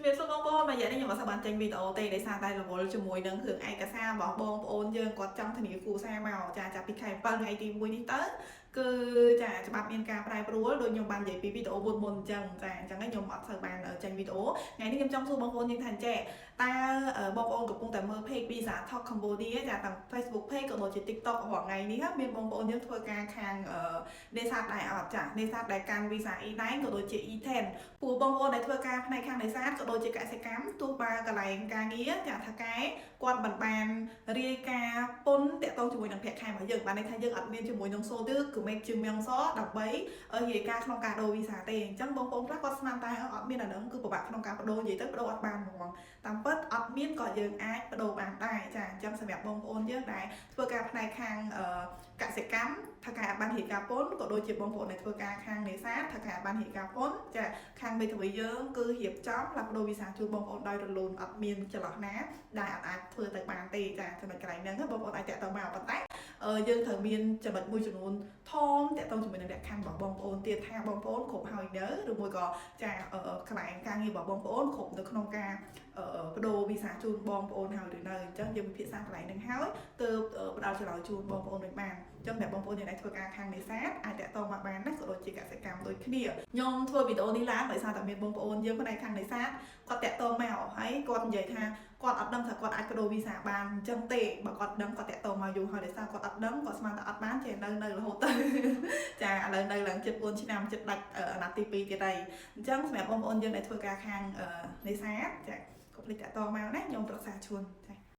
វាសួរបងប្អូនមកនិយាយនេះខ្ញុំអត់សូវបានចេញវីដេអូទេដោយសារតែរវល់ជាមួយនឹងគ្រឿងឯកសាររបស់បងប្អូនយើងគាត់ចង់ធានាគ្រួសារមកចាចាប់ពីខែ7ថ្ងៃទី1នេះទៅគឺចាច្បាប់មានការប្រែប្រួលដូចខ្ញុំបាននិយាយពីវីដេអូមុនអញ្ចឹងចាអញ្ចឹងខ្ញុំអត់សូវបានចេញវីដេអូថ្ងៃនេះខ្ញុំចង់សួរបងប្អូនយើងថាចេះតើបងប្អូនកំពុងតែមើល page Visa Talk Cambodia ចាតាម Facebook page ក៏ដូចជា TikTok រាល់ថ្ងៃនេះមានបងប្អូនយើងធ្វើការខាងនេសាទដែរអត់ចានេសាទដែលកាន់ Visa E9 ក៏ដូចជា E10 ពួកបងប្អូនដែលធ្វើការផ្នែកខាងនេសាទក៏ដូចជាកសិកម្មទោះបើកន្លែងការងារចាថាកែគាត់មិនបានរាយការណ៍ពន្ធតាក់ទងជាមួយនឹងប្រាក់ខែរបស់យើងបានន័យថាយើងអត់មានជាមួយនឹងសូទឺគឺមិនជាមៀងសដើម្បីរាយការណ៍ក្នុងការដូរ Visa ទេអញ្ចឹងបងប្អូនខ្លះគាត់ស្មានតែអត់មានអានឹងគឺពិបាកក្នុងការបដូរនិយាយទៅបដូរអត់បានហ្មងតាមពិតអត់មានក៏យើងអាចបដូរបានដែរចាអញ្ចឹងសម្រាប់បងប្អូនយើងដែលធ្វើការផ្នែកខាងកសិកម្មថាកែអត់បានរាយការណ៍ពន្ធក៏ដូចជាបងប្អូនដែលធ្វើការខាងនេសាទថាកែអត់បានរាយការណ៍ពន្ធចាខាងមេធាវីយើងគឺរៀបចំផ្លាស់ប្ដូរ Visa ជូនបងប្អូនដោយរលូនអត់មានចន្លោះណាដែលអាចធ្វើទៅបានទេចាចំណុចកន្លែងហ្នឹងបងប្អូនអាចតាក់ទងមកប៉ុន្តែយើងត្រូវមានចំណុចមួយចំនួនធំតាក់ទងជាមួយនឹងលក្ខខណ្ឌរបស់បងប្អូនទៀតថាបងប្អូនគ្រប់ហើយនៅឬមួយក៏ចាកន្លែងការងាររបស់បងប្អូនគ្រប់នៅក្នុងការបដូរ Visa ជូនបងប្អូនហើយឬនៅអញ្ចឹងយើងពិភាក្សាកន្លែងហ្នឹងហើយទើបផ្ដល់ចម្លើយជូនបងប្អូនវិញបានអញ្ចឹងតែបងប្អូនយើងអាចធ្វើការខាងនេសាទអាចតាក់ទងមកបានណាក៏ដូចជាកសិកម្មដូចគ្នាខ្ញុំធ្វើវីដេអូនេះឡើងដោយសារតែមានបងប្អូនយើងផ្នែកខាងនេសាទគាត់តាក់ទងមកហើយគាត់និយាយថាគាត់អត់ដឹងថាគាត់អាចបដូរ Visa បានអញ្ចឹងទេបើគាត់ដឹងគាត់តាក់ទងមកយូរហើយដោយសារគាត់អត់ដឹងគាត់ស្មានតែអត់បានចេះនៅរហូតទៅចាឥឡូវនៅឡើងជិត4ឆ្នាំជិតដាច់អាណត្តិទី2ទៀតហើយអញ្ចឹងសម្រាប់បងប្អូនយើងដែលធ្វើការខាងនេសាទចាកុំភ្លេចតាក់ទងមកណាខ្ញុំប្រឹក្សាជូនចា